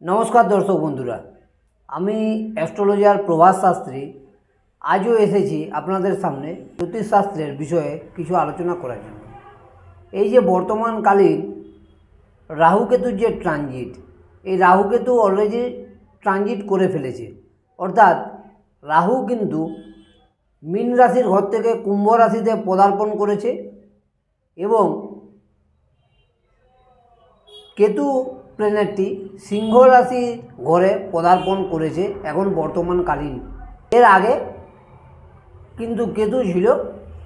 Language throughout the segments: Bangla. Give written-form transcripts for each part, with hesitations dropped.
नमस्कार दर्शक बंधुरा एस्ट्रोलजार प्रभास शास्त्री आजो एसेছি আপনাদের सामने ज्योतिष शास्त्रेर विषये किछु आलोचना करार जन्य। এই যে বর্তমানকালীন রাহু কেতুর যে ট্রানজিট, এই রাহু কেতু অলরেডি ট্রানজিট করে ফেলেছে, অর্থাৎ রাহু কিন্তু মীন রাশির ঘর থেকে কুম্ভ রাশিতে পদার্পণ করেছে এবং কেতু প্ল্যানেটটি সিংহ রাশি ঘরে পদার্পণ করেছে এখন বর্তমানকালীন। এর আগে কিন্তু কেতু ছিল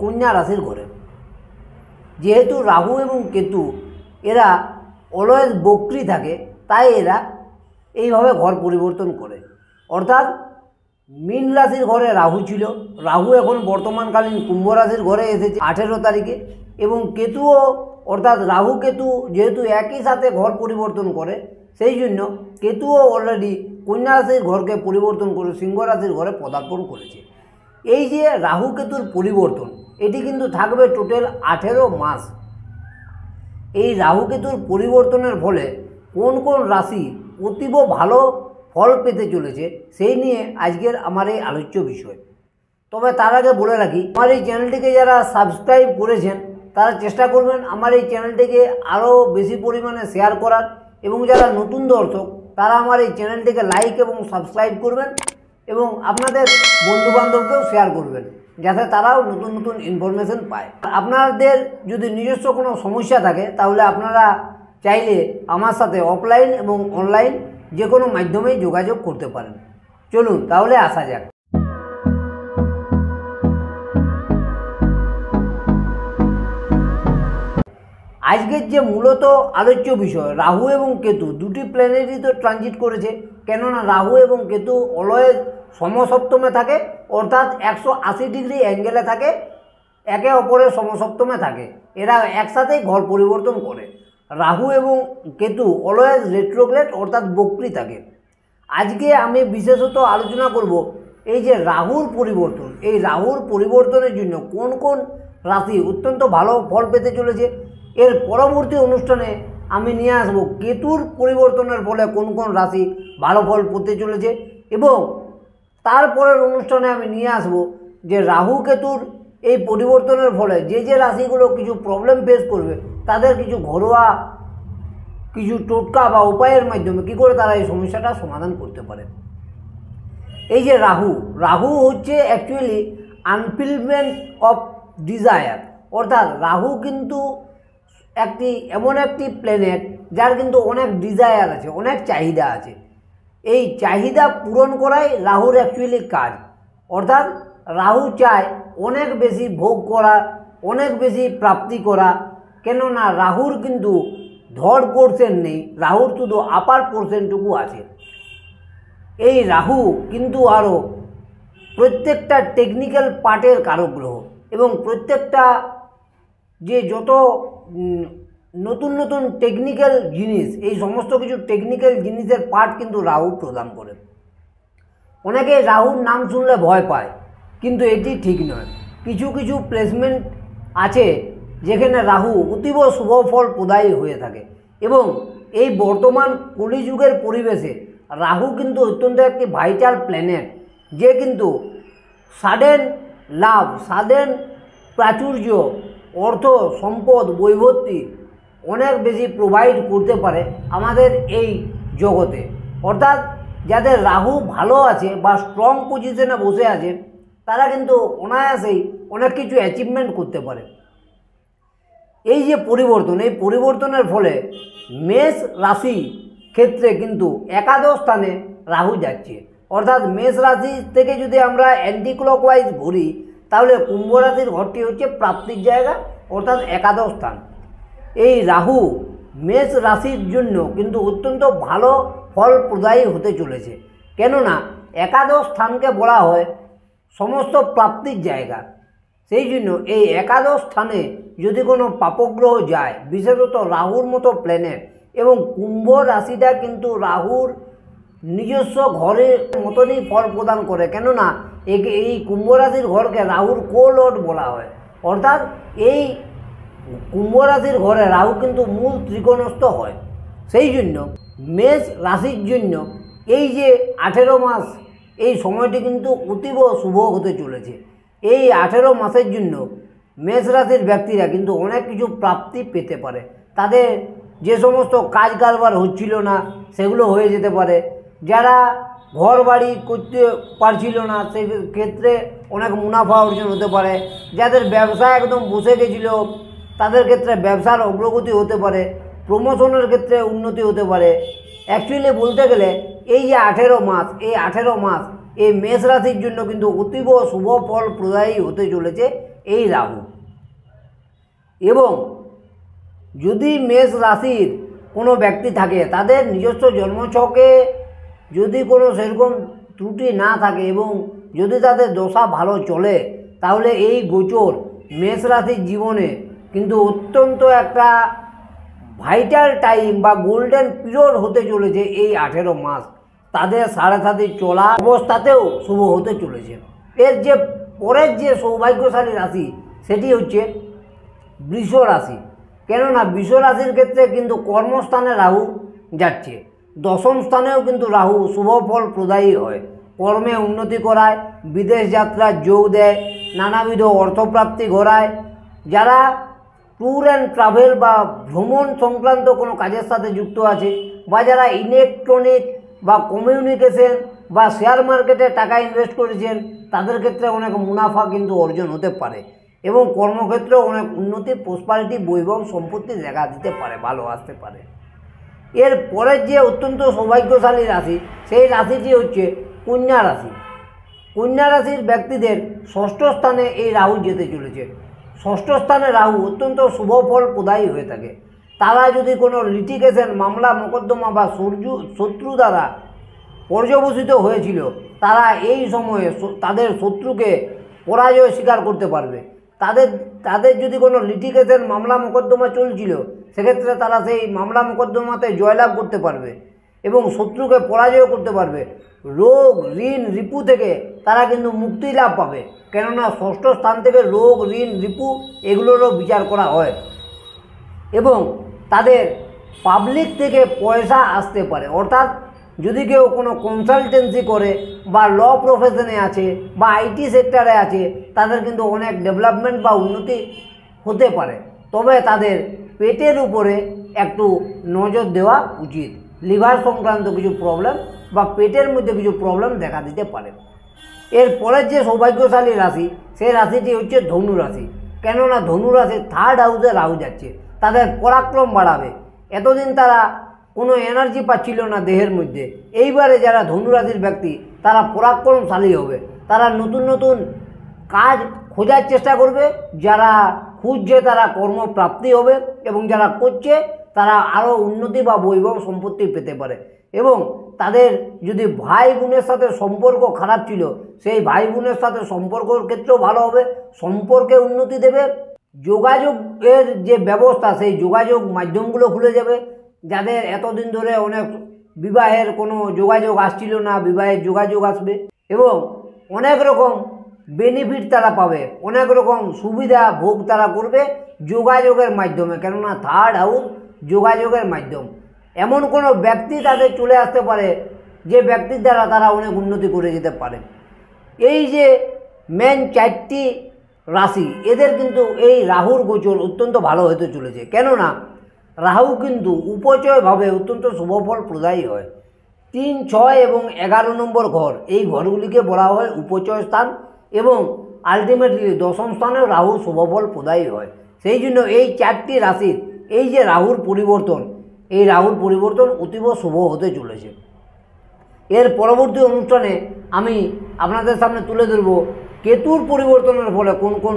কন্যা রাশির ঘরে। যেহেতু রাহু এবং কেতু এরা অলওয়েজ বক্রী থাকে, তাই এরা এইভাবে ঘর পরিবর্তন করে। অর্থাৎ মীন রাশির ঘরে রাহু ছিল, রাহু এখন বর্তমানকালীন কুম্ভ রাশির ঘরে এসেছে 18 তারিখে, এবং কেতুও অর্থাৎ রাহু কেতু যেহেতু একই সাথে ঘর পরিবর্তন করে, সেই জন্য কেতুও অলরেডি কন্যা রাশির ঘরকে পরিবর্তন করে সিংহ রাশির ঘরে পদার্পণ করেছে। এই যে রাহু কেতুর পরিবর্তন, এটি কিন্তু থাকবে টোটাল 18 মাস। এই রাহু কেতুর পরিবর্তনের ফলে কোন কোন রাশি অতীব ভালো ফল পেতে চলেছে সেই নিয়ে আজকের আমার এই আলোচ্য বিষয়। তবে তার আগে বলে রাখি, আমার এই চ্যানেলটিকে যারা সাবস্ক্রাইব করেছেন তারা চেষ্টা করবেন আমার এই চ্যানেলটিকে আরও বেশি পরিমাণে শেয়ার করার, এবং যারা নতুন দর্শক তারা আমার এই চ্যানেলটিকে লাইক এবং সাবস্ক্রাইব করবেন এবং আপনাদের বন্ধুবান্ধবকেও শেয়ার করবেন যাতে তারাও নতুন নতুন ইনফরমেশন পায়। আপনাদের যদি নিজস্ব কোনো সমস্যা থাকে তাহলে আপনারা চাইলে আমার সাথে অফলাইন এবং অনলাইন যে কোনো মাধ্যমেই যোগাযোগ করতে পারেন। চলুন তাহলে আসা যাক। আজকের যে মূলত আলোচ্য বিষয়, রাহু এবং কেতু দুটি প্ল্যানেটই তো ট্রানজিট করেছে, কেননা রাহু এবং কেতু অলওয়েজ সমসপ্তমে থাকে, অর্থাৎ 180 ডিগ্রি অ্যাঙ্গেলে থাকে, একে অপরের সমসপ্তমে থাকে, এরা একসাথেই ঘর পরিবর্তন করে। রাহু এবং কেতু অলওয়েজ রেট্রোগ্রেড অর্থাৎ বক্রী থাকে। আজকে আমি বিশেষত আলোচনা করব এই যে রাহুর পরিবর্তন, এই রাহুর পরিবর্তনের জন্য কোন কোন রাশি অত্যন্ত ভালো ফল পেতে চলেছে। এর পরবর্তী অনুষ্ঠানে আমি নিয়ে আসব কেতুর পরিবর্তনের ফলে কোন কোন রাশি ভালো ফল পেতে চলেছে, এবং তারপরের অনুষ্ঠানে আমি নিয়ে আসব যে রাহু কেতুর এই পরিবর্তনের ফলে যে যে রাশিগুলো কিছু প্রবলেম ফেস করবে তাদের কিছু ঘরোয়া কিছু টোটকা বা উপায়ের মাধ্যমে কী করে তারা এই সমস্যাটা সমাধান করতে পারে। এই যে রাহু হচ্ছে অ্যাকচুয়ালি আনফুলফিলমেন্ট অফ ডিজায়ার, অর্থাৎ রাহু কিন্তু এমন একটি প্ল্যানেট যার কিন্তু অনেক ডিজায়ার আছে, অনেক চাহিদা আছে। এই চাহিদা পূরণ করাই রাহুর অ্যাকচুয়ালি কাজ। অর্থাৎ রাহু চায় অনেক বেশি ভোগ করা, অনেক বেশি প্রাপ্তি করা, কেননা রাহুর কিন্তু ধড় পোর্শন নেই, রাহুর শুধু আপার পোর্শনটুকু আছে। এই রাহু কিন্তু আরও প্রত্যেকটা টেকনিক্যাল পার্টের কারক গ্রহ, এবং প্রত্যেকটা যে যত নতুন নতুন টেকনিক্যাল জিনিস, এই সমস্ত কিছু টেকনিক্যাল জিনিসের পার্ট কিন্তু রাহু প্রদান করে। অনেকে রাহুর নাম শুনলে ভয় পায়, কিন্তু এটি ঠিক নয়। কিছু কিছু প্লেসমেন্ট আছে যেখানে রাহু অতীব শুভ ফল প্রদায়ী হয়ে থাকে, এবং এই বর্তমান কলিযুগের পরিবেশে রাহু কিন্তু অত্যন্ত একটি ভাইটাল প্ল্যানেট, যে কিন্তু সাডেন লাভ, সাডেন প্রাচুর্য, অর্থ সম্পদ, বৈভূতি অনেক বেশি প্রোভাইড করতে পারে আমাদের এই জগতে। অর্থাৎ যাদের রাহু ভালো আছে বা স্ট্রং পজিশনে বসে আছে তারা কিন্তু অনায়াসেই অনেক কিছু অ্যাচিভমেন্ট করতে পারে। এই যে পরিবর্তন, এই পরিবর্তনের ফলে মেষ রাশি ক্ষেত্রে কিন্তু একাদশ স্থানে রাহু যাচ্ছে। অর্থাৎ মেষ রাশি থেকে যদি আমরা অ্যান্টি ক্লকওয়াইজ ঘুরি তাহলে কুম্ভ রাশির ঘরটি হচ্ছে প্রাপ্তির জায়গা, অর্থাৎ একাদশ স্থান। এই রাহু মেষ রাশির জন্য কিন্তু অত্যন্ত ভালো ফল প্রদায়ী হতে চলেছে, কেননা একাদশ স্থানকে বলা হয় সমস্ত প্রাপ্তির জায়গা। সেই জন্য এই একাদশ স্থানে যদি কোনো পাপগ্রহ যায়, বিশেষত রাহুর মতো প্ল্যানেট, এবং কুম্ভ রাশিটা কিন্তু রাহুর নিজস্ব ঘরের মতনই ফল প্রদান করে, কেননা এই কুম্ভ রাশির ঘরকে রাহুর কোলট বলা হয়। অর্থাৎ এই কুম্ভ রাশির ঘরে রাহু কিন্তু মূল ত্রিকোণস্থ হয়। সেই জন্য মেষ রাশির জন্য এই যে 18 মাস এই সময়টি কিন্তু অতীব শুভ হতে চলেছে। এই 18 মাসের জন্য মেষ রাশির ব্যক্তিরা কিন্তু অনেক কিছু প্রাপ্তি পেতে পারে। তাদের যে সমস্ত কাজ কারবার হচ্ছিল না সেগুলো হয়ে যেতে পারে। যারা ঘর বাড়ি করতে পারছিল না সেই ক্ষেত্রে অনেক মুনাফা অর্জন হতে পারে। যাদের ব্যবসা একদম বসে গেছিল তাদের ক্ষেত্রে ব্যবসার অগ্রগতি হতে পারে। প্রমোশনের ক্ষেত্রে উন্নতি হতে পারে। অ্যাকচুয়ালি বলতে গেলে এই যে 18 মাস এই 18 মাস এই মেষ রাশির জন্য কিন্তু অতীব শুভ ফল প্রদায়ী হতে চলেছে এই রাহু। এবং যদি মেষ রাশির কোনো ব্যক্তি থাকে তাদের নিজস্ব জন্মছকে যদি কোনো সেরকম ত্রুটি না থাকে এবং যদি তাদের দশা ভালো চলে তাহলে এই গোচর মেষ রাশির জীবনে কিন্তু অত্যন্ত একটা ভাইটাল টাইম বা গোল্ডেন পিরিয়ড হতে চলেছে। এই 18 মাস তাদের সাড়ে সাথে চলা অবস্থাতেও শুভ হতে চলেছে। এর যে পরের যে সৌভাগ্যশালী রাশি সেটি হচ্ছে বৃষ রাশি। কেননা বৃষ রাশির ক্ষেত্রে কিন্তু কর্মস্থানে রাহু যাচ্ছে, দশম স্থানেও কিন্তু রাহু শুভ ফল প্রদায়ী হয়, কর্মে উন্নতি করায়, বিদেশ যাত্রার যোগ দেয়, নানাবিধ অর্থপ্রাপ্তি ঘটায়। যারা ট্যুর অ্যান্ড ট্রাভেল বা ভ্রমণ সংক্রান্ত কোনো কাজের সাথে যুক্ত আছে বা যারা ইলেকট্রনিক বা কমিউনিকেশন বা শেয়ার মার্কেটে টাকা ইনভেস্ট করেছেন তাদের ক্ষেত্রে অনেক মুনাফা কিন্তু অর্জন হতে পারে এবং কর্মক্ষেত্রেও অনেক উন্নতি, প্রসপারিটি, বৈভব সম্পত্তি দেখা দিতে পারে, ভালো আসতে পারে। এর পরের যে অত্যন্ত সৌভাগ্যশালী রাশি সেই রাশিটি হচ্ছে কন্যা রাশি। কন্যা রাশির ব্যক্তিদের ষষ্ঠ স্থানে এই রাহু যেতে চলেছে। ষষ্ঠ স্থানে রাহু অত্যন্ত শুভ ফল প্রদায়ী হয়ে থাকে। তারা যদি কোনো লিটিগেশন, মামলা মোকদ্দমা বা শত্রু দ্বারা পর্যবসিত হয়েছিল তারা এই সময়ে তাদের শত্রুকে পরাজয় স্বীকার করতে পারবে। তাদের যদি কোনো লিটিগেশন, মামলা মোকদ্দমা চলছিল সেক্ষেত্রে তারা সেই মামলা মোকদ্দমাতে জয়লাভ করতে পারবে এবং শত্রুকে পরাজয় করতে পারবে। রোগ, ঋণ, রিপু থেকে তারা কিন্তু মুক্তি লাভ পাবে। কেননা ষষ্ঠ স্থান থেকে রোগ, ঋণ, রিপু এগুলোরও বিচার করা হয় এবং তাদের পাবলিক থেকে পয়সা আসতে পারে। অর্থাৎ যদি কেউ কোনো কনসালটেন্সি করে বা ল প্রফেশনে আছে বা আইটি সেক্টরে আছে তাদের কিন্তু অনেক ডেভেলপমেন্ট বা উন্নতি হতে পারে। তবে তাদের পেটের উপরে একটু নজর দেওয়া উচিত। লিভার সংক্রান্ত কিছু প্রবলেম বা পেটের মধ্যে কিছু প্রবলেম দেখা দিতে পারে। এর পরের যে সৌভাগ্যশালী রাশি সেই রাশিটি হচ্ছে ধনু রাশি। কেননা ধনু রাশির থার্ড হাউসে রাহু যাচ্ছে, তাদের পরাক্রম বাড়াবে। এতদিন তারা কোনো এনার্জি পাচ্ছিল না দেহের মধ্যে, এইবারে যারা ধনু রাশির ব্যক্তি তারা পরাক্রমশালী হবে। তারা নতুন নতুন কাজ খোঁজার চেষ্টা করবে, যারা খুঁজছে তারা কর্মপ্রাপ্তি হবে এবং যারা করছে তারা আরও উন্নতি বা বৈভব সম্পত্তি পেতে পারে। এবং তাদের যদি ভাই বোনের সাথে সম্পর্ক খারাপ ছিল সেই ভাই বোনের সাথে সম্পর্কের ক্ষেত্রেও ভালো হবে, সম্পর্কে উন্নতি দেবে। যোগাযোগের যে ব্যবস্থা সেই যোগাযোগ মাধ্যমগুলো খুলে যাবে। যাদের এতদিন ধরে অনেক বিবাহের কোনো যোগাযোগ আসছিল না, বিবাহের যোগাযোগ আসবে এবং অনেক রকম বেনিফিট তারা পাবে, অনেক রকম সুবিধা ভোগ তারা করবে যোগাযোগের মাধ্যমে। কেননা থার্ড হাউস যোগাযোগের মাধ্যম। এমন কোনো ব্যক্তি তাদের চলে আসতে পারে যে ব্যক্তির দ্বারা তারা অনেক উন্নতি করে যেতে পারে। এই যে মেন 4টি রাশি এদের কিন্তু এই রাহুর গোচর অত্যন্ত ভালো হতে চলেছে। কেননা রাহু কিন্তু উপচয়ভাবে অত্যন্ত শুভফল প্রদায়ী হয়। 3, 6 এবং 11 নম্বর ঘর, এই ঘরগুলিকে বলা হয় উপচয় স্থান এবং আলটিমেটলি দশম স্থানেও রাহু শুভফল প্রদায়ী হয়। সেই জন্য এই 4টি রাশির এই যে রাহুর পরিবর্তন, এই রাহুর পরিবর্তন অতীব শুভ হতে চলেছে। এর পরবর্তী অনুষ্ঠানে আমি আপনাদের সামনে তুলে ধরব কেতুর পরিবর্তনের ফলে কোন কোন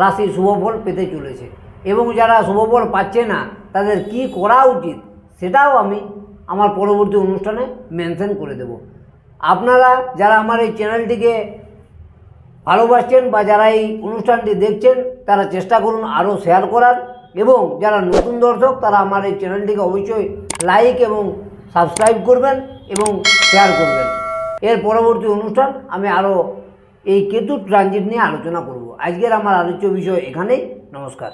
রাশি শুভফল পেতে চলেছে এবং যারা শুভফল পাচ্ছে না তাদের কি করা উচিত সেটাও আমি আমার পরবর্তী অনুষ্ঠানে মেনশন করে দেব। আপনারা যারা আমার এই চ্যানেলটিকে ভালোবাসছেন বা যারা এই অনুষ্ঠানটি দেখছেন তারা চেষ্টা করুন আরও শেয়ার করার এবং যারা নতুন দর্শক তারা আমার এই চ্যানেলটিকে অবশ্যই লাইক এবং সাবস্ক্রাইব করবেন এবং শেয়ার করবেন। এর পরবর্তী অনুষ্ঠান আমি আরও এই কেতু ট্রানজিট নিয়ে আলোচনা করব। আজকের আমার আলোচ্য বিষয় এখানেই। নমস্কার।